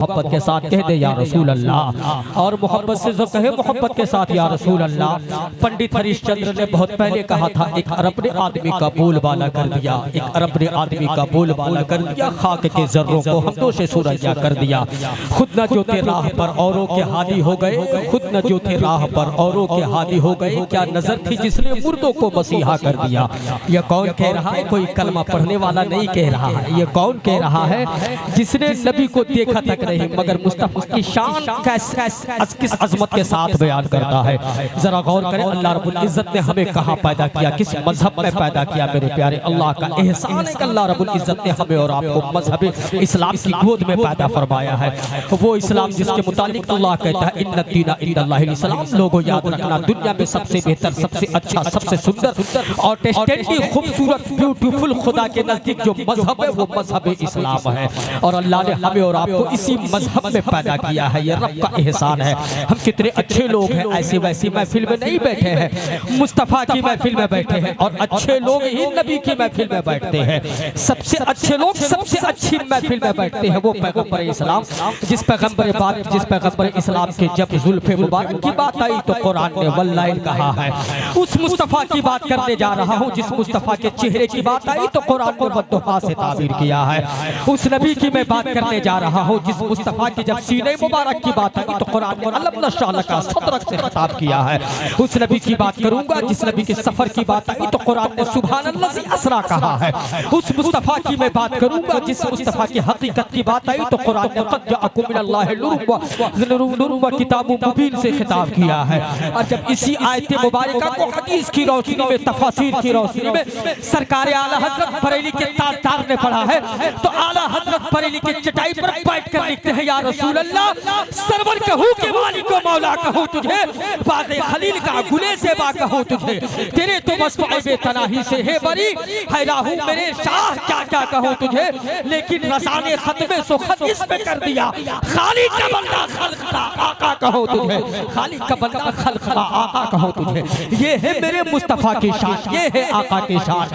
मोहब्बत के साथ कह दे या रसूल अल्लाह, और मोहब्बत से जो कहे मोहब्बत के साथ या रसूल अल्लाह। पंडित हरिश्चंद्र ने बहुत पहले कहा था, एक अरब ने आदमी का बोलबाला कर दिया, एक अरब ने आदमी का बोलबाला कर दिया, खाक के जर्रों को हमदों से सुरैया कर दिया। खुद न जो थे राह पर औरों के हादी हो गए, खुद न जो थे राह पर औरों के हादी हो गए। क्या नजर थी जिसने मुर्दों को मसीहा कर दिया। यह कौन कह रहा है? कोई कलमा पढ़ने वाला नहीं कह रहा है। ये कौन कह रहा है? जिसने नबी को देखा तक नहीं, मगर मुस्तफा की शान किस अजमत के साथ बयान करता है। जरा गौर करें, अल्लाह रब्बुल इज्जत ने हमें कहाँ पैदा किया, किस मजहब में पैदा किया। मेरे प्यारे, अल्लाह का एहसान है कि अल्लाह रब्बुल इज्जत ने हमें और आपको मजहब इस्लाम की गोद में पैदा फरमाया है। वो इस्लाम जिसके मुतालिक अल्लाह कहता है इन्ना दीना इंदल्लाहिल इस्लाम। लोगों याद रखना, दुनिया में सबसे बेहतर, सबसे अच्छा, सबसे सुंदर और टेस्टेंटी खूबसूरत ब्यूटीफुल खुदा के नजदीक जो मजहब है वो मजहब इस्लाम है। और अल्लाह ने हमें और आपको इसी मजहब में पैदा किया है। ये रब का एहसान है। हम कितने अच्छे लोग हैं, ऐसी वैसी महफिल में नहीं बैठे हैं, मुस्तफा की महफिल में बैठे हैं। और अच्छे लोग ही नबी की महफिल में बैठते हैं। सबसे अच्छे लोग सबसे अच्छी महफिल में बैठते हैं। वो पैगंबर इस्लाम, जिस पैगंबर इस्लाम के जब जुल्फे मुबारक की बात आई तो कुरान ने वल्लाइल कहा है। उस मुस्तफा की बात करने जा रहा हूँ जिस मुस्तफा के चेहरे की बात आई तो कुरान ने वद्दुहा से ताबीर किया है। उस नबी की मैं बात करने जा रहा हूँ जिस मुस्तफा की जब सीने मुबारक की बात आई तो कुरान ने अलम नशरह लका सदरक से खिताब किया है। उस नबी की बात करूंगा जिस नबी के सफर की बात आई तो कुरान ने सुभानल्लाज़ी असरा कहा है। उस मुस्तफा की मैं बात करूंगा जिस मुस्तफा की हकीकत की बात आई तो कुरान ने क़द जाअकुम मिनल्लाहि नूरुन व किताबुम मुबीन से खिताब किया है। और जब इसी आयत मुबारका को हदीस की रोशनी में, तफसीर की रोशनी में सरकार आला हजरत बरेली के ताजदार ने पढ़ा है तो आला हजरत बरेली के चटाई पर बैठ कर लिखते हैं, या रसूल अल्लाह, सरवर कहूँ के मालिक को मौला कहूँ तुझे, बाग़े खलील का गुले से बा कहूँ तुझे, तेरे तो मस्फ़ाए बेतनाही से है बरी, है राहू मेरे शाह क्या क्या कहूँ तुझे। लेकिन रसाने खत्मे सो खत इस पे कर दिया, खालिक का बंदा खल्क़ का आका कहूँ तुझे, खालिक का बंदा खल्क़ का आका कहूँ तुझे। ये है मेरे मुस्तफा की शान, ये है आका की शान।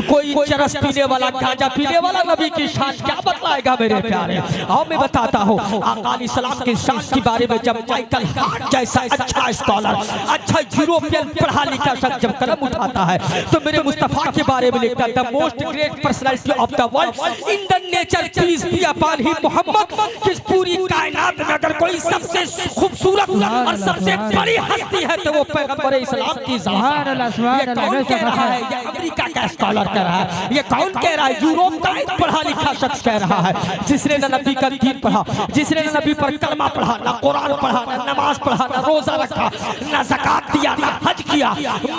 कोई चरस पीने वाला, गांजा पीने वाला नबी की शान क्या बतलाएगा मेरे प्यारे। आओ मैं बताता हूँ आका अलैहिस्सलाम की शान के बारे में। जब माइकल हार्ट जैसा अच्छा स्कॉलर, अच्छा यूरोपियन पढ़ा लिखा शख्स जब कलम उठाता है तो मेरे मुस्तफा के बारे में लिखता है, the most great personality of the world in the nature peace be upon him Muhammad. किस पूरी कायनात में अगर कोई सबसे खूबसूरत और सबसे बड़ी हस्ती है तो वो पैगंबर इस्लाम की ज़ात है। ये कौन कह रहा है? ये अमेरिका का स्कॉलर कह रहा है। ये कौन कह रहा है? यूरोप का एक पढ़ा लिखा शख्स कह रहा है, जिसने न नबी का दीन पढ़ा, जिसने न नबी पर कलमा पढ़ा, ना कुरान पढ़ा, ना नमाज पढ़ा, ना रोजा रखा, ना ज़कात दिया, ना हज किया,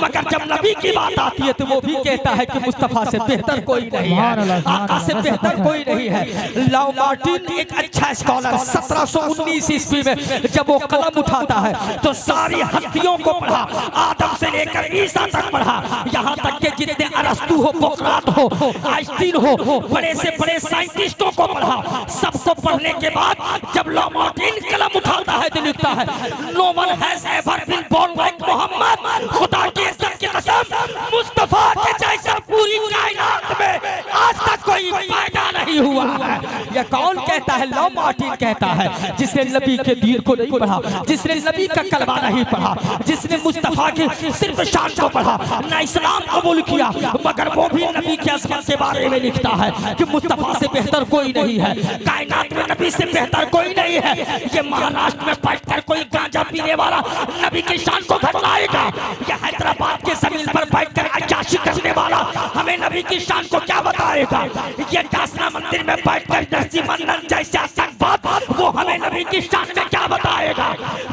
मगर जब नबी की बात आती है तो वो भी कहता है कि मुस्तफा से बेहतर कोई नहीं है, आका से बेहतर कोई नहीं है। लॉ मार्टिन एक अच्छा स्कॉलर 1719 ईस्वी में जब वो कलम उठाता है तो सारी हस्तियों को पढ़ा, आदम से लेकर ईसा तक पढ़ा, यहाँ तक के जितने अरस्तु हो, सोक्रात हो, आइंस्टीन हो, बड़े से बड़े साइंटिस्टों को पढ़ा। सबको पढ़ने के बाद जब लॉ मार्टिन कलम उठाता है तो लिखता है, no one has ever been born like Muhammad. खुदा की इज्जत की कसम, मुस्तफा के जैसा पूरी कायनात में आज तक कोई पैदा नहीं हुआ है। यह कौन कहता है? लॉ मार्टिन कहता है, जिसने नबी के दीन को नहीं पढ़ा, जिसने नबी का कलमा नहीं पढ़ा, जिसने मुस्तफा की सिर्फ शान को पढ़ा, ना इस्लाम कबूल किया, मगर वो भी नबी के अज़मत के बारे में लिखता है कि मुस्तफा से बेहतर कोई नहीं है, कायनात में नबी से बेहतर कोई नहीं है। ये महाराष्ट्र में बैठकर कोई गांजा पीने वाला नबी की शान को घटलाएगा, या हैदराबाद के जमीन पर बैठकर अय्याशी करने वाला हमें नबी की शान को क्या बताएगा। ये दासना मंदिर में बैठकर नरसी मंदन जैसे आतंकवाद वो हमें नबी की शान में क्या बताएगा।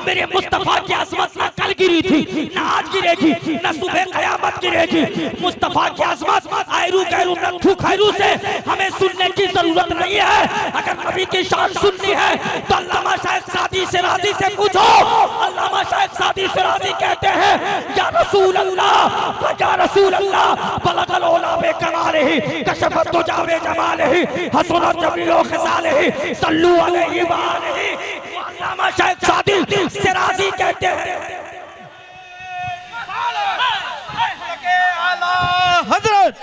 मेरे मुस्तफा की अज़मत ना कल गिरी थी, ना आज गिरेगी, ना सुबह क़यामत गिरेगी। मुस्तफा की अज़मत आयरू गैरू नथु खैरू से हमें सुनने की जरूरत नहीं है। अगर नबी की शान सुननी है तो अल्लामा शाइख सादी शिराज़ी से पूछो। अल्लामा शाइख सादी शिराज़ी कहते हैं, या रसूल अल्लाह, या रसूल अल्लाह, बलगल औला बे कमालिही, कशफत तुजावे जमालिही, हसनत जमीलो खिसालिही, सल्लू अलैहि व आलिही। अल्लामा शाइख सादी शिराज़ी कहते हैं, हजरत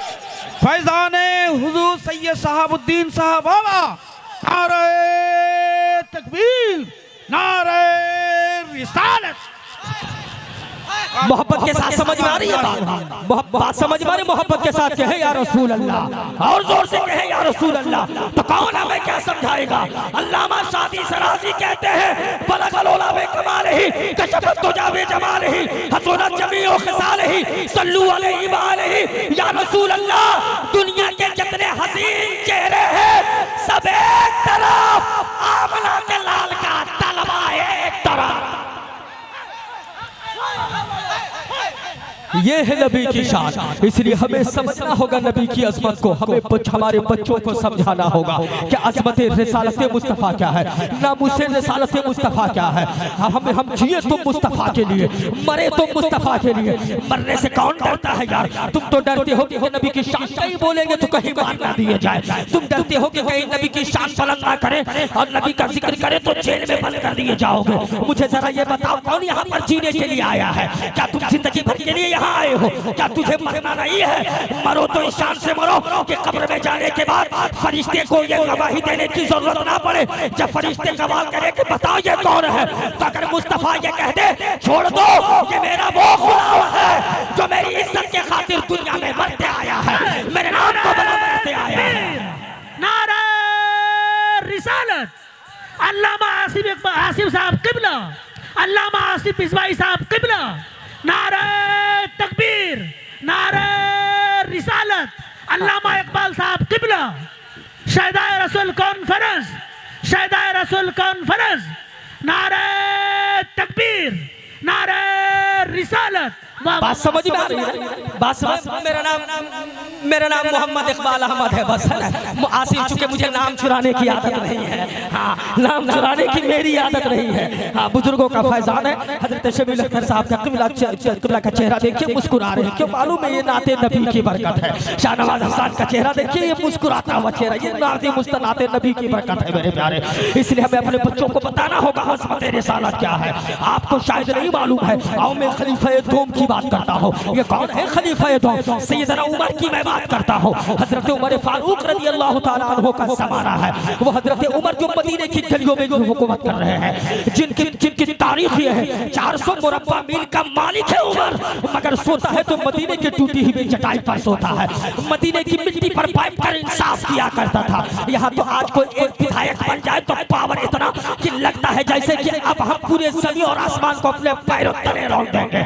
फैजान हुजूर सैयद साहबुद्दीन साहब बाबा नारे तकबीर, नारे रिसालत। मोहब्बत के साथ समझ में आ रही है बात समझ में आ रही, मोहब्बत के साथ कहे या रसूल अल्लाह, और जोर से कहे या रसूल अल्लाह। तो कौन हमें क्या समझाएगा? अल्लामा शादी सराजी कहते हैं बलगल उला बे कमालिही कशफत तुजा बे जमालिही हसनत जमीउ खिसालिही सल्लू अलैहि व आलिही। या रसूल अल्लाह, दुनिया के जितने हसीन चेहरे हैं सब एक तरफ, आमना के लाल का तलवा एक तरफ। ये है नबी की शान, इसलिए हमें समझना होगा नबी की अजमत को। हमें हमारे बच्चों को समझाना होगा कि अजमत रिसालत मुस्तफ़ा क्या है, नामुस रिसालत मुस्तफ़ा क्या है। हम जिए तो मुस्तफ़ा के लिए, मरे तो मुस्तफ़ा के लिए। मरने से कौन डरता है यार? तुम तो डरते हो कि नबी की शान कहीं बोलेंगे तो कहीं मार ना दिए जाए। तुम डरते हो कि कहीं नबी की शान बुलंद ना करें और नबी का जिक्र करे तो जेल में बंद कर दिए जाओगे। मुझे जरा ये बताओ, कौन यहाँ पर जीने के लिए आया है? क्या तुम जिंदगी भर के लिए यहाँ आए हो? क्या तुझे मरना नहीं है? मरो तो इस शान से मरो कि कब्र में जाने के बाद फरिश्ते को ये गवाही देने की जरूरत ना पड़े। जब फरिश्ते सवाल करे कि बताओ ये कौन है, तो अगर मुस्तफा ये कह दे छोड़ दो ये मेरा वो खुदा है जो मेरी इज्जत के खातिर दुनिया में मरते आया है, मेरे नाम को बुलंद करते आया है। नारा रिसालत। अल्लामा आसिफ साहब किबला, अल्लामा आसिफ बिस्वाई साहब किबला। नारे तकबीर, नारे रिसालत। अल्लामा इकबाल साहब किबला। शहदाए रसूल कॉन्फ्रेंस, शहदाए रसूल कॉन्फ्रेंस। नारे तकबीर, नारे रिसालत। बात समझ में आ रही है? बात समझ। मेरा नाम मोहम्मद इकबाल अहमद है, बस है ना। आसिफ, चूंकि मुझे नाम चुराने की आदत नहीं है, हाँ, नाम चुराने की मेरी आदत नहीं है। हाँ, बुजुर्गों का फैजान है। हजरत शबील अख्तर साहब का किबला का चेहरा देखिए, मुस्कुरा रहे हैं। क्यों मालूम है? ये नाते नबी की बरकत है। शाहनवाज हसन का चेहरा देखिए, ये मुस्कुराता हुआ चेहरा, ये नाते मुस्तनाते नबी की बरकत है मेरे प्यारे। इसलिए हमें अपने बच्चों को बताना होगा अज़मत रिसालत क्या है। आपको शायद नहीं मालूम है। आओ मैं खलीफा दोम की बात करता हूँ। ये कौन है खलीफा दोम? सैयदना उमर की मैं बात करता हूँ। हजरत उमर फारूक रज़ी अल्लाह तआला अन्हु का ज़माना है। वो हजरत उमर जो मदीने की गलियों में जो हुकूमत कर रहे हैं, जिनकी तारीख ये है 400 मुरब्बा मील का मालिक है उमर। मगर सोता है तो मदीने की टूटी हुई चटाई पर सोता है, मदीने की मिट्टी पर बैठ कर इंसाफ किया करता था। यहाँ तो आज कोई एक विधायक बन जाए तो पावर इतना कि लगता है जैसे कि अब हम पूरे ज़मीन और आसमान को अपने पैरों तले रौंद देंगे।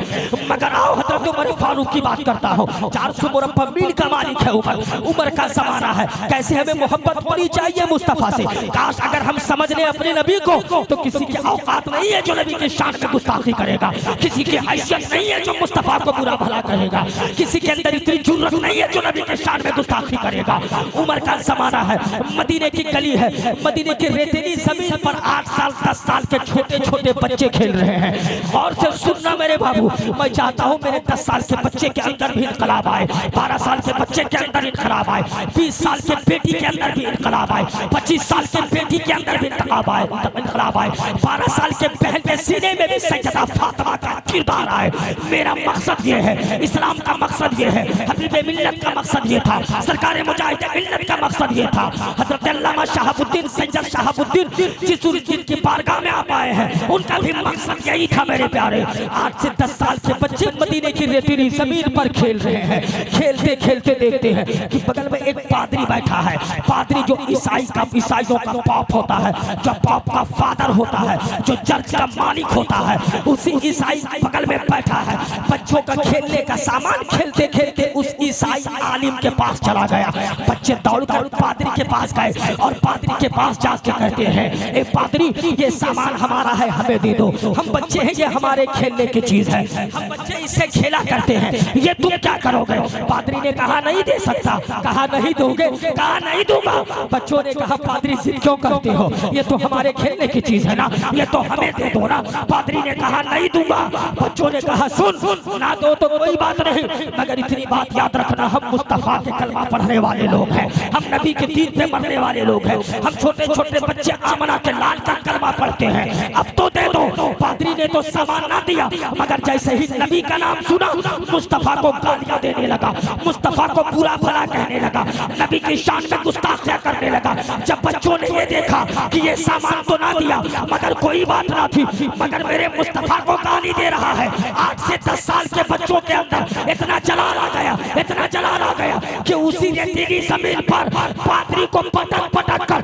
मगर आओ हजरत उमर फारूक की बात करता हूँ। 400 मुरब्बा मील का मालिक है उमर। उमर का ज़माना है। कैसे हमें मोहब्बत होनी चाहिए मुस्तफ़ा से। काश अगर हम समझ लें अपने नबी को तो किसी की औकात नहीं है जो नबी के शान में गुस्ताखी करेगा, किसी की हैसियत नहीं है जो मुस्तफ़ा को बुरा भला करेगा, किसी के अंदर इतनी जुर्रत नहीं है जो नबी के शान में गुस्ताखी करेगा। उमर का ज़माना है, मदीने की गली है, मदीने की रेतीली ज़मीन पर 8 साल 10 साल के छोटे छोटे बच्चे खेल रहे हैं। और से सुनना मेरे बाबू, मैं चाहता हूँ मेरे 10 साल के बच्चे के अंदर भी इनकलाब आए, 12 साल के बच्चे के अंदर इनकलाब आए, 20 साल के बेटी के अंदर भी इनकलाब आए, 25 साल के बेटी के अंदर भी इनकलाब आए, 12 साल के बहन के सीने में भी सैयदा फातिमा का किरदार आए। मेरा मकसद ये है, इस्लाम का मकसद ये है, हबीब मिल्लत का मकसद ये था, सरकार मुजाहिद मिल्लत का मकसद ये था। हजरत अल्लामा शहाबुद्दीन सैयद शहाबुद्दीन जिसुद्दीन की बारगाह में आप आए हैं, उनका भी मकसद यही था मेरे प्यारे। 8 से 10 साल के बच्चे मदीने की रेतीली जमीन पर खेल रहे हैं। खेलते खेलते देखते हैं कि बगल में एक पादरी बैठा है। पादरी जो ईसाइयों का पाप होता है, जो पाप का फादर होता है, जो चर्च का मालिक होता है, उसी ईसाई बगल में बैठा है। बच्चों का खेलने का सामान खेलते खेलते उस ईसाई आलिम के पास चला गया। बच्चे दौड़कर पादरी के पास गए और पादरी के पास जाके कहते हैं, ए पादरी, ये सामान हमारा है, हमें दे दो। हम बच्चे हैं, ये हमारे खेलने की चीज है, हम बच्चे इससे खेला करते हैं, ये तुम क्या करोगे? पादरी ने कहा नहीं दे सकता। कहा नहीं दोगे? कहा नहीं दूंगा। बच्चों ने कहा पादरी जिद क्यों करते हो, ये तो हमारे खेलने की चीज है ना, ये तो हमें दे दो ना। पादरी ने कहा नहीं दूंगा। बच्चों ने कहा सुन ना दो तो कोई बात नहीं, मगर इतनी बात याद रखना, हम मुस्तफा के कलमा पढ़ने वाले लोग हैं, हम नबी के दीन पे मरने वाले लोग हैं, हम छोटे छोटे बच्चे आमना के लाल का कलमा पढ़ते हैं, अब तो दे दो। पादरी ने तो सामान ना दिया, मगर जैसे ही नबी का नाम सुना मुस्तफा को गालियां देने लगा, मुस्तफा को बुरा भला कहने लगा, नबी की शान में गुस्ताखियां करने लगा। जब बच्चों ने ये देखा कि ये सामान तो ना दिया मगर कोई बात ना थी, मगर मेरे मुस्तफा को गाली दे रहा है, 8 से 10 साल के बच्चों के अंदर इतना जलाल आ गया, इतना जलाल आ गया कि उसी रेतीली जमीन पर पादरी को पटक पटक कर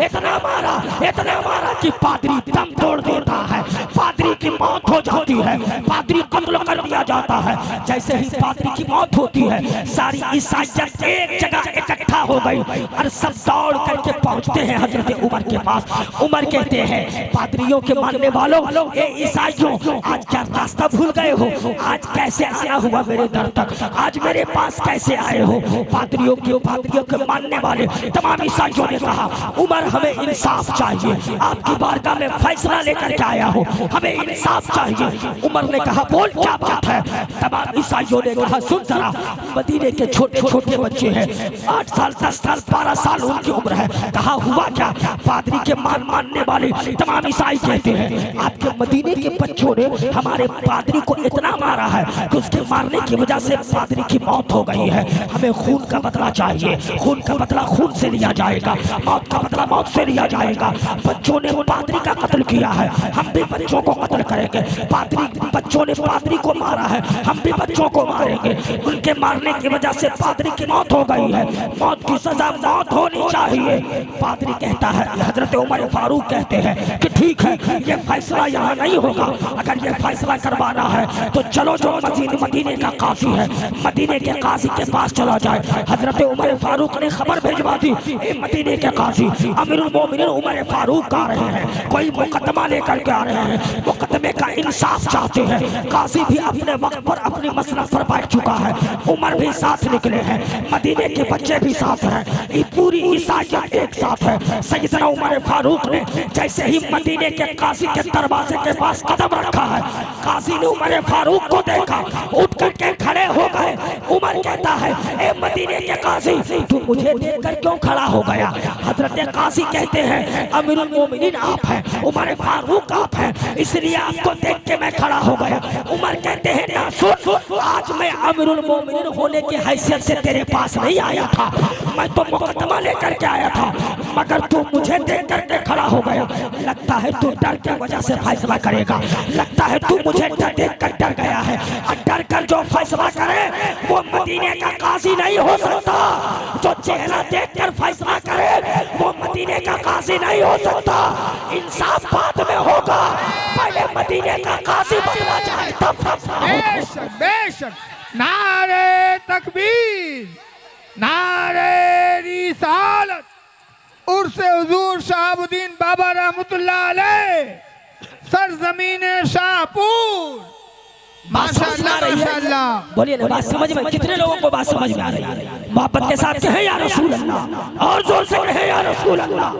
इतना मारा कि पादरी दम तोड़ देता है, पादरी की मौत हो जाती है, पादरी कत्ल कर दिया जाता है। जैसे ही पादरी की मौत होती है सारी ईसाइयत एक जगह इकट्ठा हो गई और सब दौड़ करके पहुंचते हैं हजरत उमर के पास। उमर कहते हैं पादरियों के मानने वालों, ये ईसाइयों आज क्या रास्ता भूल गए हो, आज कैसे आना हुआ मेरे दर तक, आज मेरे पास कैसे आए हो। पादरियों के मानने वाले तमाम ईसाइयों ने कहा उमर हमें इंसाफ चाहिए, आपकी बारगाह में फैसला लेकर के आया हो, हमें इंसाफ चाहिए। उमर ने कहा बोल क्या बात है। तमाम ईसाइयों ने कहा सुन जरा, मदीने के छोटे छोटे बच्चे हैं, 8 साल 10 साल 12 साल उनकी उम्र है। कहा हुआ क्या। पादरी के मानने वाले तमाम ईसाई कहते हैं आपके मदीने के बच्चों ने हमारे पादरी को इतना मारा है कि उसके मारने की वजह से पादरी की मौत हो गई है, हमें खून का बदला चाहिए, खून का बदला खून से लिया जाएगा, मौत का बदला मौत से लिया जाएगा। बच्चों ने पादरी का कत्ल किया है, हम भी बच्चों को कत्ल करेंगे। बच्चों ने पादरी को मारा है, हम भी बच्चों को मारेंगे। उनके मारने की वजह से पादरी की मौत हो गई है, मौत की सजा मौत होनी चाहिए। पादरी कहता है, हजरत उमर फारूक कहते हैं कि ठीक है ये फैसला यहाँ नहीं होगा, अगर ये फैसला करवाना है तो चलो जो मदीने का काजी है मदीने के काजी के पास चला जाए। हजरत उमर फारूक ने खबर भिजवा दी मदीने के काजी अमीरुल मोमिनीन उमर फारूक आ रहे हैं, कोई मुकदमा लेकर के आ रहे हैं, मुकदमे का इंसाफ चाहते हैं। काजी भी अपने वक्त पर अपनी मसलक पर बैठ चुका है, उमर भी साथ निकले हैं, मदीने के बच्चे भी साथ हैं, ये पूरी ईसाइयत एक साथ है। सैयदना उमर फारूक ने जैसे ही मदीने के काजी के दरवाजे के पास कदम रखा है, काजी ने उमर फारूक को देखा, उठ करके खड़े हो गए। उमर कहता है ए मदीने के काजी तू मुझे देखकर क्यों खड़ा हो गया। हजरत काजी कहते हैं अमीरुल मोमिनीन आप हैं, उमर फारूक आप हैं, इसलिए आपको देख के मैं खड़ा हो गया। उमर कहते हैं ना सुन, आज मैं अमीरुल मोमिनीन होने की हैसियत से तेरे पास नहीं आया था, मैं तो मुकदमा लेकर के आया था, मगर तू मुझे देख करके खड़ा हो गया। लगता है तू डर की वजह से फैसला करेगा, लगता है तू मुझे देख कर डर गया है, और डर कर जो फैसला करे वो मदीने का काजी नहीं हो सकता, जो चेहरा देख कर फैसला करे वो मदीने का काजी नहीं हो सकता। इंसाफ बाद में होगा, पहले मदीने का काजी बदला जाए तब फैसला। बेशक नारे तकबीर, नारे रिसालत, उर्से हुजूर शहाबुद्दीन बाबा रहमतुल्लाह अलैह, सरजमीन शाहपुर। माशाअल्लाह माशाअल्लाह। बोलिए ना बात समझ में, कितने लोगों को बात समझ में आ रही है। मोहब्बत के साथ कहे या रसूल अल्लाह, और जोर से कहे या रसूल अल्लाह।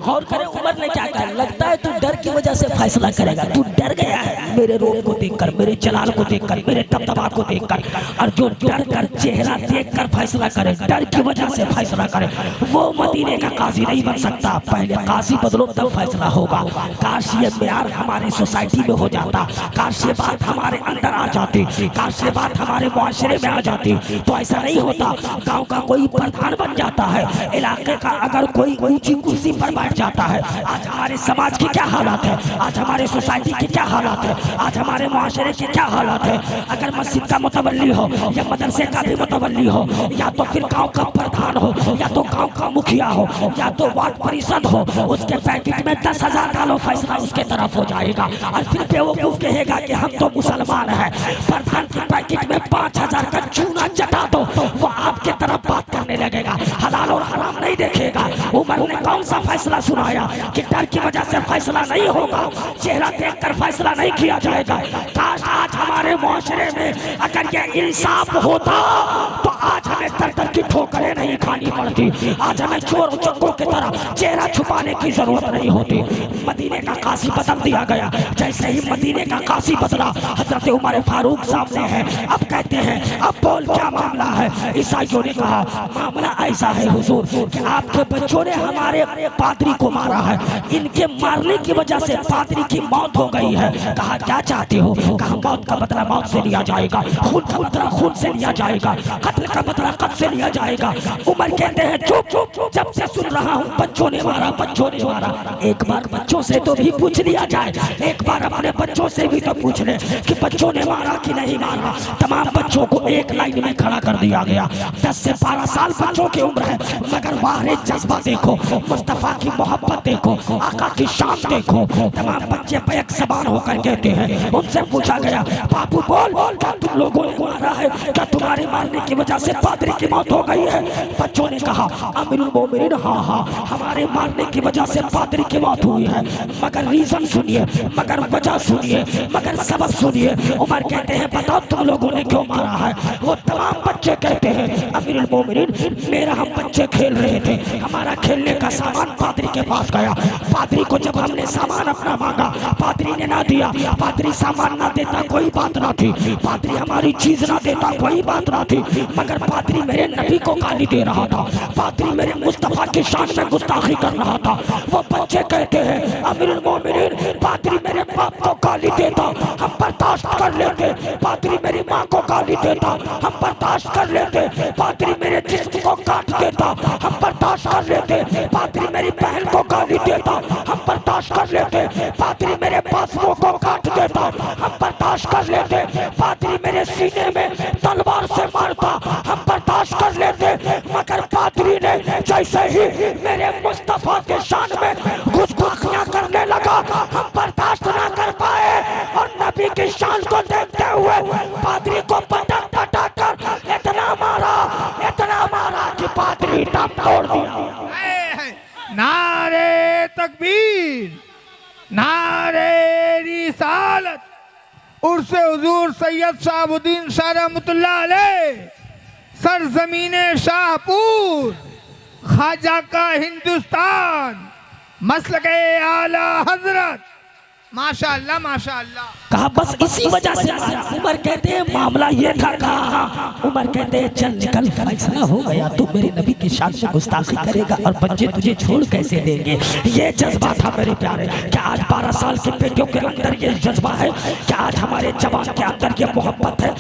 गौर करें उमर ने क्या कहा, लगता है तू डर की वजह से फैसला करेगा, तू डर गया है मेरे रूप को देखकर, मेरे जलाल को देखकर, मेरे दबदबा को देखकर, और जो डर कर चेहरा देखकर फैसला करे, डर की वजह से फैसला करे, वो मदीने का काजी नहीं बन सकता। पहले काजी बदलो तब फैसला होगा। काश ये प्यार हमारी सोसाइटी में हो जाता, काश ये बात हमारे अंदर आ जाती, काश ये बात हमारे मुआशरे में आ जाती, तो ऐसा नहीं होता। गांव का कोई प्रधान बन जाता है, इलाके का अगर कोई ऊंची कुर्सी पर बैठ जाता है, आज हमारे समाज की क्या हालत है, आज हमारे सोसाइटी की क्या हालत है, आज हमारे मुआशरे की क्या हालत है। अगर मस्जिद का मुतवल्ली हो या मदरसे का भी मुतवल्ली हो, या तो फिर गांव का प्रधान हो, या तो गांव का मुखिया हो, या तो वार्ड परिषद हो, उसके पैकेट में 10,000 डालो, फैसला उसके तरफ हो जाएगा। और फिर बेवकूफ कहेगा कि हम तो मुसलमान हैं, प्रधान के पैकेट में 5,000 का चूना चटा दो, वो आपके तरफ बात करने लगेगा, हलाल और हराम नहीं देखेगा। उमर ने कौन सा फैसला सुनाया कि डर की वजह से फैसला नहीं होगा, चेहरा देखकर फैसला नहीं किया जाएगा। काश आज हमारे मुआशरे में अगर ये इंसाफ होता तो आज हमें तर तर की ठोकरें नहीं खानी पड़ती। आज हमें चोर उचक्कों की तरह चेहरा छुपाने की जरूरत नहीं होती। मदीने का काशी बदल दिया गया। जैसे ही मदीने का काशी बदला, हजरत उमर फारूक सामने है। अब कहते हैं अब बोल क्या मामला है। ईसाइयों ने कहा मामला ऐसा है हुजूर कि आपके बच्चों ने हमारे पादरी को मारा है, इनके मारने की वजह से पादरी की मौत हो गई है। कहा क्या चाहते हो? कहा मौत का बदला मौत से लिया जाएगा, खून का बदला खून से लिया जाएगा, कत्ल का बदला कत्ल से लिया जाएगा। उमर कहते हैं चुप चुप, जब से सुन रहा हूँ बच्चों ने मारा बच्चों ने मारा। एक बार बच्चों से तो भी पूछ लिया जाए, एक बार अपने बच्चों से भी तो पूछ ले कि बच्चों ने मारा कि नहीं मारा। तमाम बच्चों को एक लाइन में खड़ा कर दिया गया। 10 से 12 साल बच्चों की उम्र है, मगर बाहर जज्बा देखो, मुस्तफा की मोहब्बत देखो, आका की शान देखो। तमाम बच्चे बैक ज़बान होकर कहते हैं। उनसे पूछा गया बाबू बोल क्या तुम लोगों ने मारा है? क्या तुम्हारे मारने की वजह से पादरी की मौत हो गई है? बच्चों ने कहा अमीरुल मोमिनीन हाँ हाँ, हमारे मारने की वजह से पादरी की मौत हुई है, मगर रीजन सुनिए, मगर वजह सुनिए, मगर सबब सुनिए। उमर कहते हैं बताओ तुम लोगों ने क्यों मारा है? वो तमाम बच्चे कहते हैं अमीरुल मोमिनीन मेरा हम बच्चे खेल रहे थे, हमारा खेलने का सामान पादरी के पास गया। पादरी को जब हमने सामान अपना मांगा, पादरी ने ना दिया। पादरी सामान ना देता कोई बात ना थी, पादरी हमारी चीज ना देता कोई बात ना थी, मगर पादरी मेरे नबी को गाली दे रहा था, पादरी मेरे मुस्तफा की शान में गुस्ताखी कर रहा था। वो बच्चे कहते हैं अमीरुल मोमिनीन पादरी मेरे बाप को गाली देता हम बर्दाश्त कर लेते, पादरी मेरी माँ को गाली देता हम बर्दाश्त कर लेते, पादरी मेरे जिस्म को काट देता हम बर्दाश्त कर लेते, पादरी मेरी बहन को गाली देता हम बर्दाश्त कर लेते, पादरी मेरे बाजुओं को काट देता हम बर्दाश्त कर लेते, पादरी मेरे सीने में तलवार से मारता हम बर्दाश्त कर लेते, मगर पादरी ने जैसे ही मेरे मुस्तफा के शान में गुस्ताखियां करने लगा हम बर्दाश्त ना कर पाए और नबी की शान को देखते हुए पादरी को पटक पटक कर इतना मारा कि पादरी दम तोड़ दिया। नारे तकबीर, नारे रिसालत, उर्से हुजूर सैयद शहाबुद्दीन शाह रहमतुल्लाह अलैह, सरजमीने शाहपुर, ख्वाजा का हिंदुस्तान, मसलके आला हजरत। माशाअल्लाह माशाअल्लाह। कहा बस इसी वजह से मारा। उमर कहते हैं मामला ये था। कहा उमर कहते हैं चल निकल, फैसला हो गया, तू मेरे नबी की शान में गुस्ताखी करेगा और बच्चे तुझे छोड़ कैसे देंगे। ये जज्बा था मेरे प्यारे। क्या आज 12 साल के बेटियों के अंदर ये जज्बा है? क्या आज हमारे जवान के अंदर ये मोहब्बत है?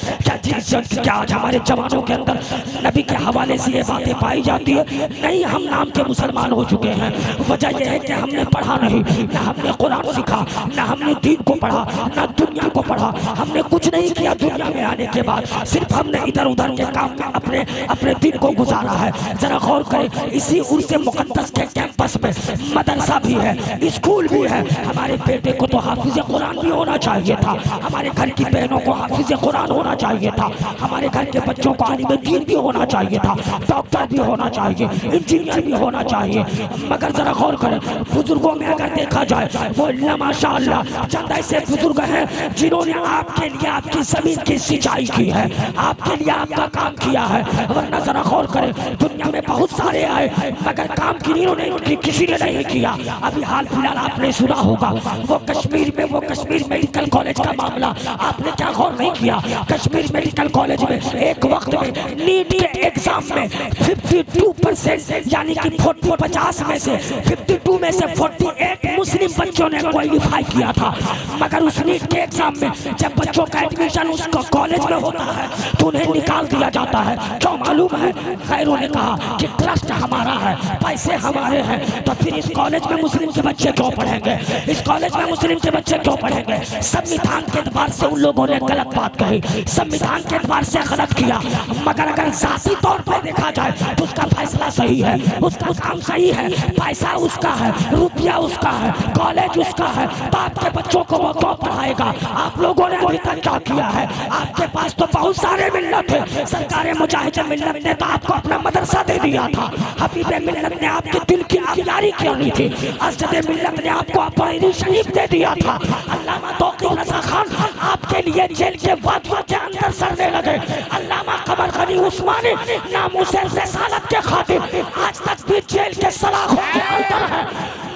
क्या आज हमारे जवानों के अंदर नबी के हवाले से ये बातें पाई जाती है? नहीं, हम नाम के मुसलमान हो चुके हैं। वजह यह है कि हमने पढ़ा नहीं, ना हमने कुरान सीखा, ना हमने दीन को पढ़ा, ना दुनिया को पढ़ा। हमने कुछ नहीं किया दुनिया में आने के बाद, सिर्फ हमने इधर उधर के काम में अपने दिन को गुजारा है। जरा गौर करें, इसी उर्से मुकद्दस के कैंपस में मदरसा भी है, स्कूल भी है। हमारे बेटे को तो हाफिज कुरान भी होना चाहिए था, हमारे घर की बहनों को हाफिज कुरान होना चाहिए था, हमारे घर के बच्चों को आलिम दीन भी होना चाहिए था, डॉक्टर भी होना चाहिए, इंजीनियर भी होना चाहिए। मगर जरा गौर करें, बुजुर्गों में अगर देखा जाए वो माशाअल्लाह चंद ऐसे बुजुर्ग हैं जिन्होंने आपके लिए आपकी जमीन की सिंचाई की है, आपके लिए आपका काम किया है। वरना जरा गौर करें, दुनिया में बहुत सारे आए मगर काम की इन्होंने किसी ने नहीं किया। अभी हाल फिलहाल आपने सुना होगा वो कश्मीर मेडिकल कॉलेज का मामला, आपने क्या गौर नहीं किया? कश्मीर मेडिकल कॉलेज में एक वक्त में नीट के एग्जाम में 52% यानी कि 50 में से 52 में से 48 मुस्लिम बच्चों ने क्वालिफाई किया था। मगर उस नीट के एग्जाम में जब बच्चों का एडमिशन उस कॉलेज में होता है तो उन्हें निकाल दिया जाता है। क्यों मालूम है? खैरों ने कहा कि ट्रस्ट हमारा है, पैसे हमारे हैं, तो फिर इस कॉलेज में मुस्लिम के बच्चे क्यों पढ़ेंगे? इस कॉलेज में मुस्लिम के बच्चे क्यों पढ़ेंगे? संविधान के एतबार से उन लोगों ने गलत बात कही, संविधान के एतबार से गलत किया। मगर अगर जाती तौर पर देखा जाए तो उसका फैसला सही है, उसका काम सही है, पैसा उसका है, रुपया उसका है, कॉलेज उसका है, तो आपके बच्चों को वो क्यों पढ़ाएगा? आप लोगों ने अभी तक क्या किया है? आपके पास तो बहुत सारे मिल्लत है। सरकार मुजाहिद मिल्लत ने तो आपको अपना मदरसा दे दिया था, हबीब मिल्लत ने आपके दिल की आबियारी की थी, असद मिल्लत ने आपको अपनी शरीफ दे दिया था, अल्लामा तो तौकीर रजा खान आपके लिए जेल के वादियों के अंदर सड़ने लगे। अल्लामा कमर गनी उस्मानी नामूसे रिसालत के खातिर आज तक भी जेल के सलाखों के अंदर है।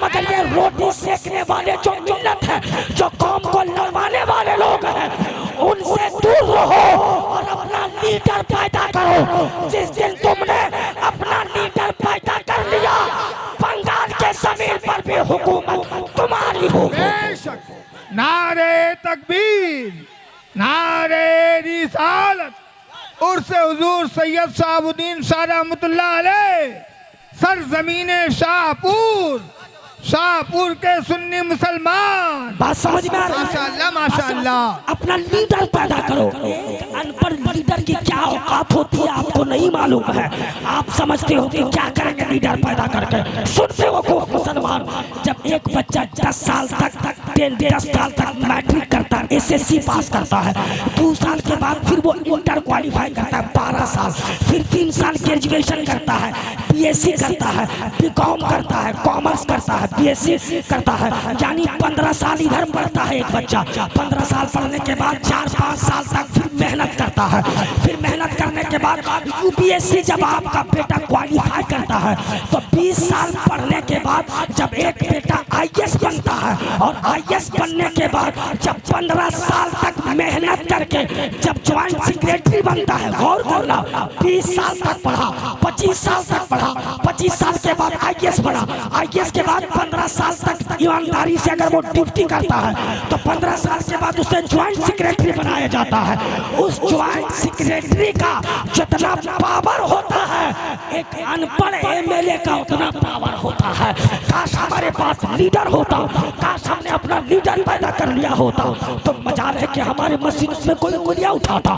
मगर ये रोटी सेकने वाले जो मिल्लत है, जो कौम को लड़वाने वाले लोग हैं, उनसे दूर रहो और अपना लीडर पैदा करो। जिस दिन तुमने अपना लीडर पैदा कर लिया, बंगाल के जमीन पर भी हुकूमत तुम्हारी होगी। बेशक। नारे तकबीर, नारे रिसालत। उर्स हुजूर सैयद शहाबुद्दीन शाह रहमतुल्लाह अलैह, सरजमीने शाहपुर, शाहपुर के सुन्नी मुसलमान। बात समझ में आ रही है? माशाअल्लाह माशाअल्लाह। अपना लीडर पैदा करो। एक अनपढ़ लीडर की क्या औकात होती है आपको नहीं मालूम है। आप समझते हो कि क्या करेंगे लीडर पैदा करके। सुनते हो को मुसलमान, जब एक बच्चा 10 साल तक 10 साल तक मैट्रिक करता है, SSC पास करता है, 2 साल के बाद फिर वो इंटर क्वालिफाई करता है 12 साल, फिर 3 साल ग्रेजुएशन करता है, BSc करता है, BCom करता है, कॉमर्स करता है, BSc करता है, यानी 15 साल इधर पढ़ता है एक बच्चा। 15 साल पढ़ने के बाद 4-5 साल तक फिर मेहनत करता है। फिर मेहनत करने के बाद UPSC जब आपका बेटा क्वालिफाई करता है तो 20 साल पढ़ने के बाद जब एक बेटा IAS बनता है, और IAS बनने के बाद जब 15 साल तक मेहनत करके जब ज्वाइंट सेक्रेटरी बनता है, गौर करना, 20 साल तक पढ़ा, 25 साल तक पढ़ा, 25 साल के बाद IAS बना, IAS के बाद 15 साल तक ईमानदारी से अगर वो ड्यूटी करता है तो 15 साल के बाद उसे ज्वाइंट सेक्रेटरी बनाया जाता है। उस ज्वाइंट सेक्रेटरी का जितना पावर होता है, एक अनपढ़ MLA का उतना पावर होता है। काश हमारे पास लीडर होता, काश हमने अपना लीडर पैदा कर लिया होता। तो मजाल है कि हमारे मस्जिद में कोई उंगलियां उठाता,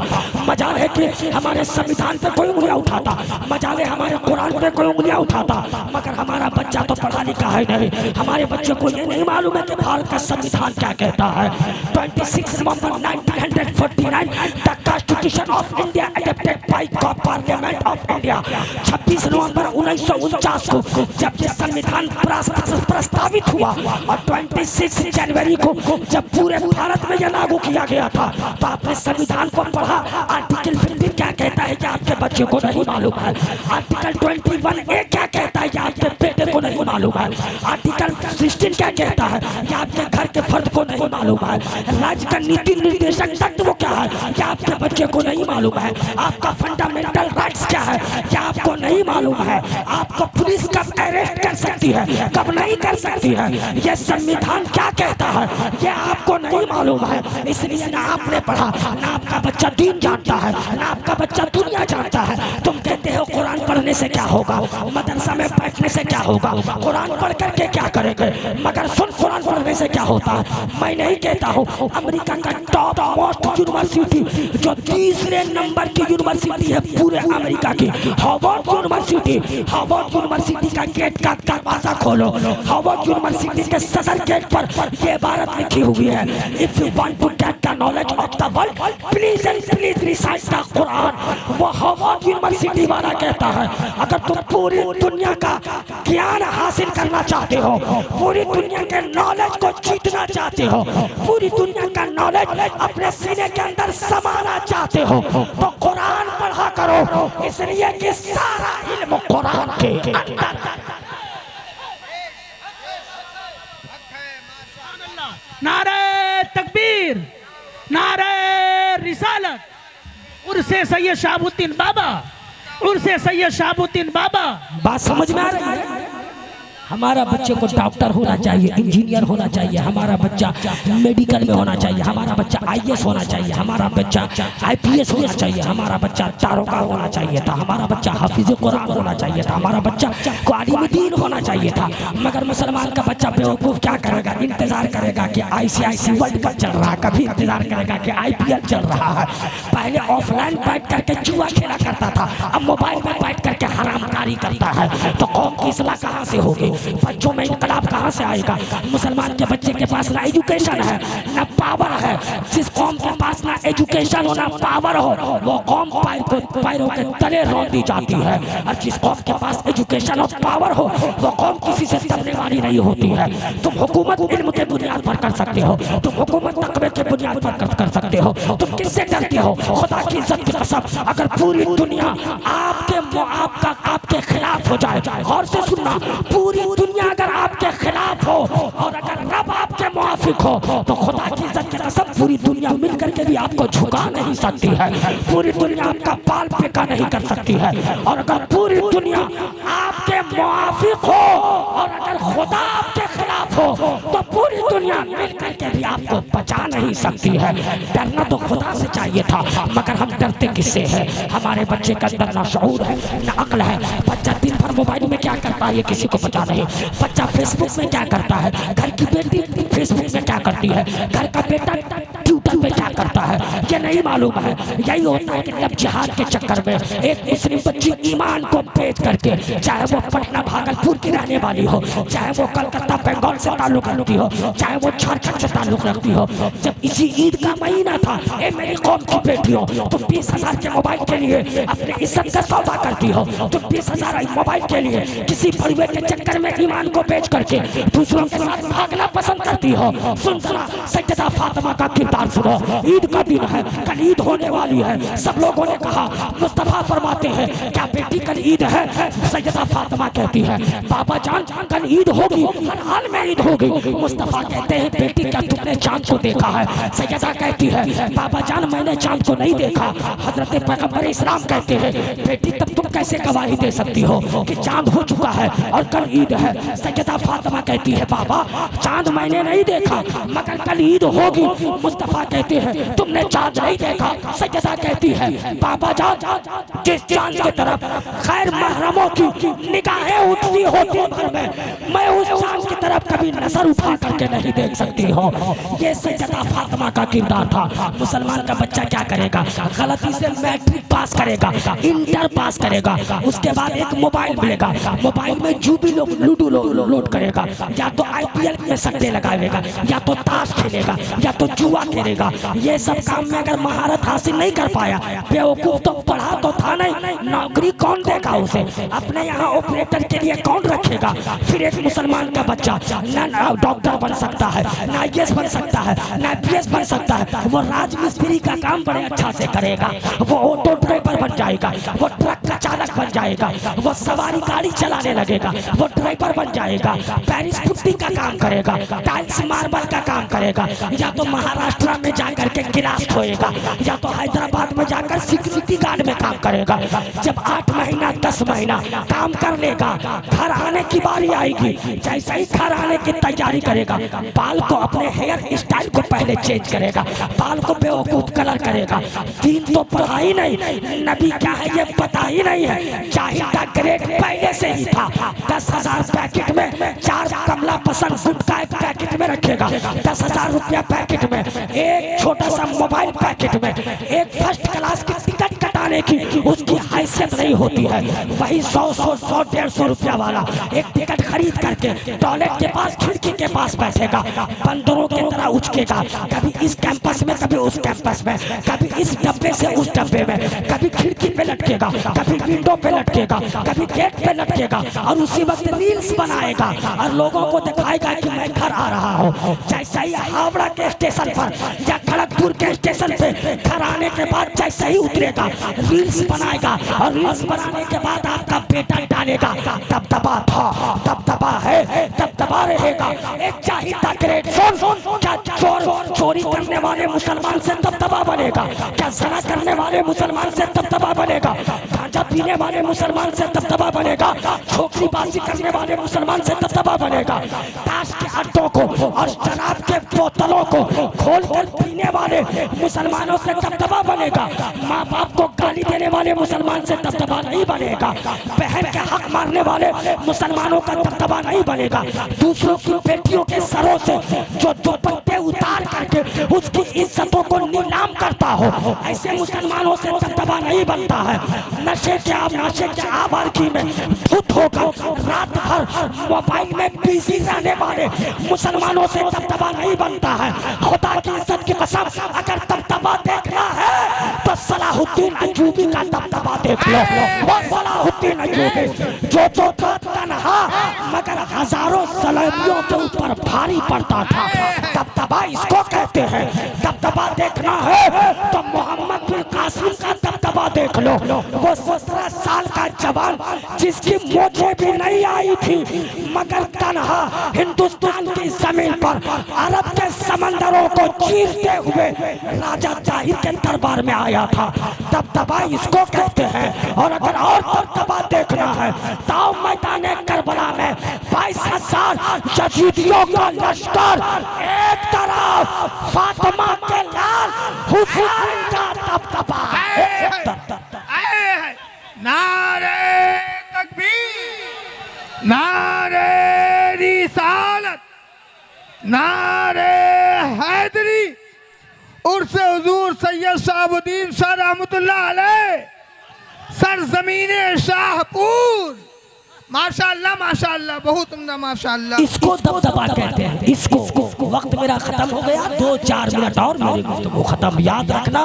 मजाल है कि हमारे संविधान पे कोई उंगलियां उठाता, मजाल है हमारे कुरान पे कोई उंगलियां उठाता। मगर हमारा बच्चा तो पढ़ा लिखा है नहीं। हमारे बच्चों को ये नहीं मालूम है कि भारत का संविधान क्या कहता है। 26 नवंबर 1949 the constitution of India adopted by parliament of India. 26 नवंबर 1949 को जब ये संविधान प्रस्तावित हुआ और 26 जनवरी को जब पूरे भारत में यह लागू किया गया था, तो आपने संविधान को पढ़ा। आर्टिकल 15 क्या कहता है कि आपके बच्चे को नहीं मालूम है। आर्टिकल 21A क्या कहता है कि आपके बेटे को नहीं मालूम है। आर्टिकल 16 क्या कहता है कि आपके घर के फर्द को नहीं मालूम है। राज्य का नीति निर्देशक तत्व क्या है कि आपके बच्चे को नहीं मालूम है। आपका फंडामेंटल राइट्स क्या है कि आपको नहीं मालूम है। आपको पुलिस कब अरेस्ट कर सकती है, कब नहीं कर सकती है, यह संविधान क्या कहता है ये आपको नहीं मालूम है। इसलिए ना आपने पढ़ा, ना आपका बच्चा दीन जानता है, ना आपका बच्चा दुनिया जानता है। तुम कहते हो कुरान पढ़ने से क्या होगा, मदरसा में बैठने से क्या होगा, कुरान पढ़ करके क्या करेंगे। मगर सुन, कुरान पढ़ने से क्या होता है। मैं नहीं कहता हूँ, अमेरिका का टॉप मोस्ट यूनिवर्सिटी जो 3रे नंबर की यूनिवर्सिटी है पूरे अमेरिका की, हार्वर्ड यूनिवर्सिटी, हार्वर्ड यूनिवर्सिटी का गेट का दरवाजा खोलो, हार्वर्ड यूनिवर्सिटी के सदर गेट पर ये इबारत लिखी हुई है, if you want to get the knowledge of the world please and please recite the Quran. वो हार्वर्ड यूनिवर्सिटी वाला कहता है अगर तुम पूरी दुनिया का ज्ञान हासिल करना चाहते हो, पूरी दुनिया के नॉलेज को जीतना चाहते हो, पूरी दुनिया का नॉलेज अपने सीने के अंदर समाना चाहते हो, तो कुरान पढ़ा करो। इसलिए कि सारा इल्म कुरान के अंदर। नारे तकबीर, नारे रिसालत। उर्से सैयद शहाबुद्दीन बाबा, उर्से सैयद शहाबुद्दीन बाबा। बात समझ में आ रही है। हमारा बच्चे को डॉक्टर होना चाहिए, इंजीनियर होना चाहिए, हमारा बच्चा मेडिकल में होना चाहिए, हमारा बच्चा IAS होना चाहिए, हमारा बच्चा IPS होना चाहिए, हमारा बच्चा दारोगा होना चाहिए था, हमारा बच्चा हाफिज कुरान होना चाहिए था, हमारा बच्चा आलिम दीन होना चाहिए था। मगर मुसलमान का बच्चा बेवकूफ़ क्या करेगा, इंतजार करेगा कि ICIC वर्ल्ड कप चल रहा है, कभी इंतजार करेगा कि IPL चल रहा है। पहले ऑफलाइन बैठ करके जुआ खेला करता था, अब मोबाइल में बैठ करके हरामकारी करता है। तो कौम की इस्लाह कहाँ से होगी। बच्चों में इनकलाब कहाँ से आएगा? मुसलमान के बच्चे के पास ना एजुकेशन है ना पावर है। जिस कौम के पास ना एजुकेशन हो ना पावर हो वो कौम पैरों के तले रौंद दी जाती है, और जिस कौम के पास एजुकेशन और पावर हो वो कौम किसी से दबने वाली नहीं होती है। तुम हुकूमत इल्म के बुनियाद पर कर सकते हो, तुम हुकूमत तकवे के बुनियाद पर कर सकते हो। तुम किससे डरते हो? खुदा की इज्जत की कसम, अगर पूरी दुनिया आपके खिलाफ हो जाए, और से सुनना, पूरी दुनिया अगर आपके खिलाफ हो और अगर रब आपके मुआफिक हो तो खुदा की इज्जत की कसम पूरी दुनिया मिल करके भी आपको झुका नहीं सकती है, पूरी दुनिया आपका बाल फेंका नहीं कर सकती है। और अगर पूरी दुनिया आपके मुआफिक हो और अगर खुदा आपके खिलाफ हो तो पूरी दुनिया मिल करके भी आपको बचा नहीं सकती है। डरना तो खुदा से चाहिए था, मगर हम डरते किससे हैं? हमारे बच्चे का अंदर ना शऊर है ना अक्ल है। बच्चा दिन भर मोबाइल में क्या करता है ये किसी को पता नहीं। बच्चा फेसबुक में क्या करता है, घर की बेटी फेसबुक में क्या करती है, घर का बेटा ट्विटर पे क्या करता है ये नहीं मालूम है। यही होता है कि जब जिहाद के चक्कर में एक मुस्लिम बच्ची ईमान को बेच करके, चाहे वो पटना भागलपुर की रहने वाली हो, चाहे वो कलकत्ता बंगाल से ताल्लुक रखती हो, चाहे वो झारखंड से ताल्लुक रखती हो, जब इसी ईद का महीना था, ए मेरी कौम की बेटी हो, तुम 20,000 के मोबाइल के लिए अपने इज्जत का सौदा करती हो, तुम 20,000 मोबाइल के लिए किसी परिवार के चक्कर में ईमान को बेच करके दूसरों के साथ भागना पसंद करती हो। सुन जरा सैयदा फातिमा का किरदार सुनो। ईद का दिन है, कल ईद होने वाली है। सब लोगों ने कहा, मुस्तफा फरमाते हैं क्या बेटी कल ईद है? सैयदा फातिमा कहती है बाबा जान कल ईद होगी, हर हाल में ईद होगी। मुस्तफा कहते हैं बेटी क्या तुमने चांद को देखा है? सैयदा कहती है बाबा जान मैंने चांद को नहीं देखा। हजरत पैगंबर इस्लाम कहते हैं बेटी तब तुम कैसे गवाही दे सकती हो कि चांद हो चुका है और कल ईद है? सैयदा फातिमा कहती है बाबा चांद मैंने नहीं देखा मगर कल ईद होगी। मुस्तफा कहते हैं तुमने चांद नहीं देखा। सैयदा कहती है बाबा जान जिस चांद की तरफ खैर महरमों की निगाहें उठती होती भर में, मैं उस चांद की तरफ कभी नजर उठा करके नहीं देख सकती हूँ। ये सैयदा फातिमा का किरदार था। मुसलमान का बच्चा क्या करेगा? गलती से मैट्रिक पास करेगा, इंटर पास करेगा, उसके बाद एक मोबाइल मिलेगा, मोबाइल में जो भी लूडो लोड करेगा, या तो IPL में सट्टे लगाएगा, या तो ताश खेलेगा, या तो जुआ खेलेगा। ये सब काम में अगर महारत हासिल नहीं कर पाया, बेवकूफ तो पढ़ा तो था नहीं, नौकरी कौन देगा उसे? अपने यहाँ ऑपरेटर के लिए कौन रखेगा? फिर एक मुसलमान का बच्चा ना डॉक्टर बन सकता है, ना IAS बन सकता है, ना PS बन सकता है, वो राजमिस्त्री का काम बड़े अच्छा से करेगा, वो ऑटो ड्राइवर बन जाएगा, वो ट्रक का चालक बन जाएगा, वो सवारी गाड़ी चलाने लगेगा, वो ड्राइवर बन जाएगा, पेरिस पुट्टी का काम करेगा, टाइल्स मार्बल का काम करेगा, या तो महाराष्ट्र में जाकर के गिलास धोएगा, या तो हैदराबाद में जाकर सिक्योरिटी गार्ड में काम करेगा। जब 8 महीना 10 महीना काम कर लेगा, घर आने की बारी आएगी, जैसे ही घर आने की तैयारी करेगा, बाल को अपने हेयर स्टाइल को पहले चेंज करेगा, बाल को बेवकूफ कलर करेगा। दीन तो पढ़ा ही नहीं, नबी क्या है ये पता ही नहीं है। जाहिल का ग्रेड पहले से ही था। 10,000 पैकेट में 4 कमला पसंद गुटखा एक पैकेट में रखेगा, 10,000 रुपया पैकेट में, एक छोटा सा मोबाइल पैकेट में, एक फर्स्ट क्लास की टिकट कटाने की उसकी हैसियत नहीं होती है। वही 100-150 रुपया वाला एक टिकट खरीद करके टॉयलेट के पास खिड़की के पास बैठेगा, बंदरों की तरह उचकेगा, कभी इस कैंपस में कभी उस कैंपस में, कभी इस डब्बे से उस डब्बे में, कभी खिड़की पे लटकेगा, कभी विंडो पे लटकेगा, कभी गेट पे लटकेगा, और उसी वक्त रील्स बनाएगा और लोगों को दिखाएगा कि मैं घर आ रहा हूँ। जैसे ही हावड़ा के स्टेशन पर या खड़गपुर के स्टेशन पे घर आने के बाद जैसे ही उतरेगा, रील्स बनाएगा, और रील्स बनाने के बाद आपका बेटा डालेगा दबदबा था, दबदबा है, दबदबा रहेगा। एक जाहिल का ग्रेड क्या चोरी करने वाले मुसलमान से दबदबा बनेगा? क्या ज़ना करने वाले मुसलमान से दबदबा बनेगा? गांजा पीने वाले मुसलमान से दबदबा बनेगा? छोकरीबाजी करने वाले मुसलमान से दबदबा बनेगा? ताश के अड्डों को और शराब के बोतलों को खोल कर पीने वाले मुसलमानों से दबदबा बनेगा? माँ बाप को गाली देने वाले मुसलमान से दबदबा नहीं बनेगा। बहन के हक मारने वाले मुसलमानों का दबदबा नहीं बनेगा। दूसरों की बेटियों के सरों से जो दुपट्टे उतार करके उसकी इज्जतों को नीलाम करता हो, ऐसे मुसलमानों से दबदबा नहीं नहीं बनता है। नशे के आवारगी में धुत होकर रात भर मोबाइल में बिजी रहने वाले मुसलमानों से दबदबा नहीं बनता है। खुदा की इज्जत की कसम, अगर दबदबा देखना है तो सलाहुद्दीन अय्यूबी का दबदबा देख लो। वो सलाहुद्दीन अय्यूबी जो था तन्हा मगर हजारों सलाबियों के ऊपर भारी पड़ता था। दबदबा इसको कहते हैं। दबदबा देखना है तो मोहम्मद बिन कासिम का दबदबा देख लो। वो 17 साल का जवान जिसकी मोछें भी नहीं आई थी मगर तन्हा हिंदुस्तान की जमीन पर अरब के समंदरों को चीरते हुए राजा ताहिर के दरबार में आया था। दबदबा इसको कहते हैं। और अगर और दबदबा देखना है तो मैदान करबला में 22,000 यजीदियों का लश्कर, एक तरफ फातिमा के लाल हुसैन का दबदबा, नारे तकबीर, नारे रिसालत, नारे हैदरी, उर्से हुजूर सैयद शहाबुद्दीन शाह रहमतुल्लाह अलैह, सरजमीने शाहपुर। माशाअल्लाह माशाअल्लाह, बहुत उम्दा माशाअल्लाह। इसको दबदबा कहते हैं। इसको वक्त मेरा खत्म हो गया, 2-4 मिनट और मेरी गुफ्तगू खत्म। याद रखना,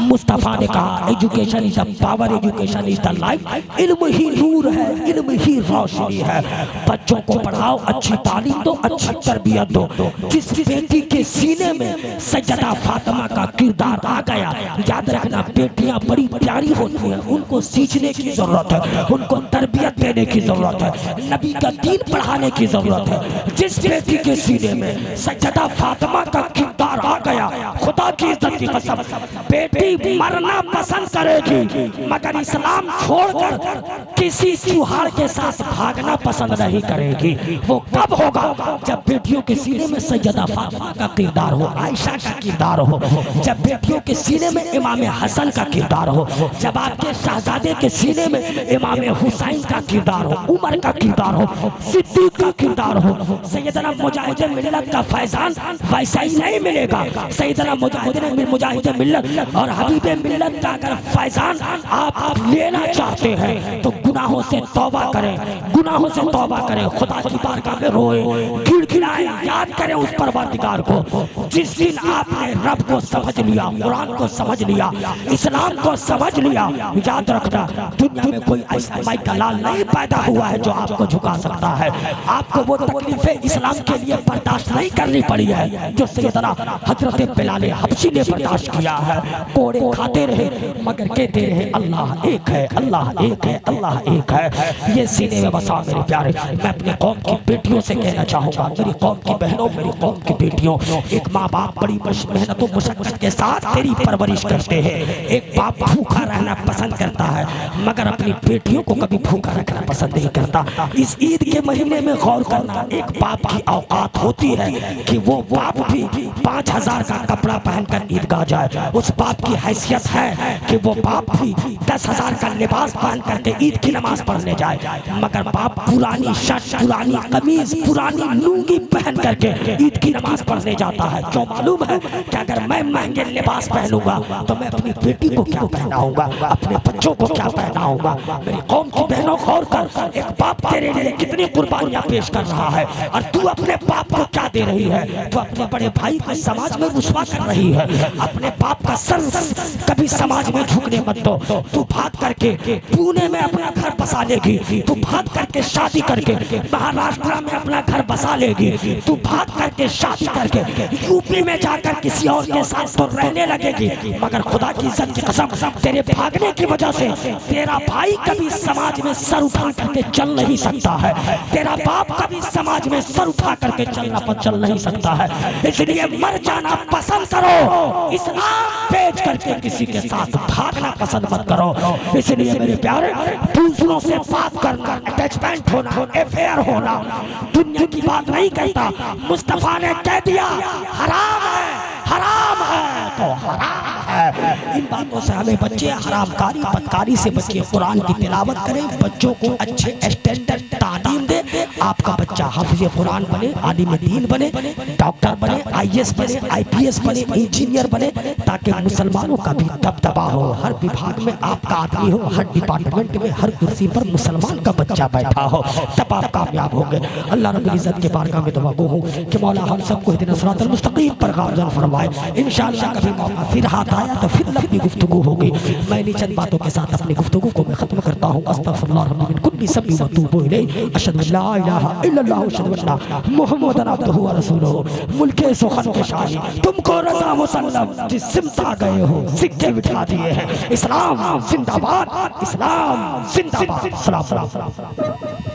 मुस्तफ़ा ने कहा education is the power, education is the life. इल्म ही नूर है, इल्म ही रोशनी है। बच्चों को पढ़ाओ, अच्छी तालीम दो, अच्छी तरबियत दो। जिस बेटी के सीने में सैयदा फातिमा का किरदार आ गया, याद रखना बेटियां बड़ी प्यारी होती हैं, उनको सींचने की जरूरत है, उनको तरबियत देने की जरूरत है, नबी का दीन पढ़ाने की जरूरत है। जिस बेटी के सीने में सैयदा फातिमा का किरदार आ गया, खुदा की इज्जत की कसम, बेटी मरना पसंद करेगी मगर इस्लाम छोड़कर किसी चूहाड़ के साथ भागना पसंद नहीं करेगी। वो कब होगा? जब बेटियों के सीने में सैयदा फातिमा का किरदार हो, आयशा का किरदार हो, जब बेटियों के सीने में इमाम हसन का किरदार हो, जब आपके शहजादे के सीने में इमाम हुसैन का किरदार हो, उमर का किरदार हो, सिद्दीक का किरदार हो। सैयदना मुजाहिद मिल्लत का फैजान वैसा ही नहीं मिलेगा। सैयदना मुजाहिद मिल्लत और हबीब मिल्लत का अगर फैजान आप लेना चाहते हैं तो गुनाहों से तौबा करें, गुनाहों से तौबा करें, खुदा की बारगाह में रोए, गिड़गिड़ाएं, याद करें उस परवरदिगार को। जिस दिन आपने रब को समझ लिया, कुरान को समझ लिया, इस्लाम को समझ लिया, याद रखना दुनिया में कोई ऐसा माई का लाल नहीं पैदा हुआ है जो आपको झुका सकता है। आपको वो तकलीफें इस्लाम के लिए बर्दाश्त नहीं करनी पड़ी है जो सैयदना हजरत बिलाल हबशी ने बर्दाश्त किया है। कोड़े खाते रहे मगर कहते रहे अल्लाह एक है, अल्लाह एक है, अल्लाह एक है। ये सीने में बसा मेरे प्यारे। मैं अपने कौम की बेटियों से कहना चाहूँगा, मेरी कौम की बहनों, मेरी कौम की बेटियों, एक माँ बाप बड़ी मेहनत और मुशक्कत के साथ तेरी परवरिश करते हैं। एक बाप भूखा रहना पसंद करता है मगर अपनी बेटियों को कभी भूखा रखना पसंद नहीं करता। इस ईद के महीने में गौर करना, एक बाप की औकात होती है कि वो बाप भी 5,000 का कपड़ा पहनकर ईदगाह जाए। उस बाप की हैसियत है कि वो बाप भी 10,000 का लिबास पहन करके ईद की नमाज पढ़ने जाए मगर बाप पुरानी शर्ट, पुरानी कमीज, पुरानी लुंगी पहन करके ईद की नमाज पढ़ने जाता है। क्यों? मालूम है कि अगर मैं महंगे लिबास पहनूंगा तो मैं अपनी बेटी को क्या पहनाऊंगा, अपने बच्चों को क्या पहनाऊंगा। मेरी कौम की बहनों गौर कर, एक बाप तेरे लिए कितनी कुर्बानियां पेश कर रहा है और तू अपने बाप को क्या दे रही है? तू अपने बड़े भाई को समाज में रुस्वा कर रही है। अपने बाप का सर कभी समाज में झुकने मत दो। तू भाग करके पुणे में अपना घर बसा लेगी, तू भाग करके शादी करके महाराष्ट्र में अपना घर बसा लेगी, तू भाग करके शादी करके यूपी में जाकर किसी और के साथ तो रहने लगेगी मगर खुदा की इज्जत की कसम, तेरे भागने की वजह से तेरा भाई कभी समाज में सर उठा करके चल नहीं सकता है, तेरा बाप कभी समाज में सर उठा करके चल नहीं सकता है। इसलिए मर जाना पसंद करो, इस्लाम बेच करके किसी के साथ भागना पसंद मत करो। इसलिए मेरे प्यारे, दूसरों से बात करना, अटैचमेंट होना, अफेयर होना दुनिया की बात नहीं करता। मुस्तफा ने कह दिया हराम है, हराम है तो हराम है। इन बातों से हमें बच्चे हरामकारी बदकारी से बच्चे कुरान की तिलावत करें, बच्चों को अच्छे स्टैंडर्ड तालीम दे। आपका बच्चा हाफिज़ कुरान बने, आलिम दीन बने, डॉक्टर बने, IAS बने, IPS बने, इंजीनियर बने, ताकि मुसलमानों का भी दबदबा हो। हर विभाग में आपका आदमी हो, हर डिपार्टमेंट में हर कुर्सी पर मुसलमान का बच्चा बैठा हो, तब आप कामयाब होंगे। अल्लाह रब्बुल इज़्ज़त के बारगाह में दुआ गो हूँ कि मौला हम सबको हिदायत सिरातल मुस्तकीम पर गामज़न फरमाए। इंशाअल्लाह कभी मौका फिर हाथ आया तो फिर लंबी गुफ्तगू होगी। मैं इन चंद बातों के साथ अपनी गुफ्तगू को मैं खत्म करता हूँ। अस्तगफिरुल्लाह रब्बी मिन कुल्ली ज़ंबि व अतूबु इलैहि। अशहदु अल्ला इलाहा इल्लल्लाह व अशहदु अन्ना मुहम्मदन अब्दुहु व रसूलुहु। मुल्के सुखन के शाही तुमको रज़ा मुसल्लम जिस सिमत आ गए हो, सिक्के बिठा दिए हैं। इस्लाम जिंदाबाद, इस्लाम जिंदाबाद। सलाम।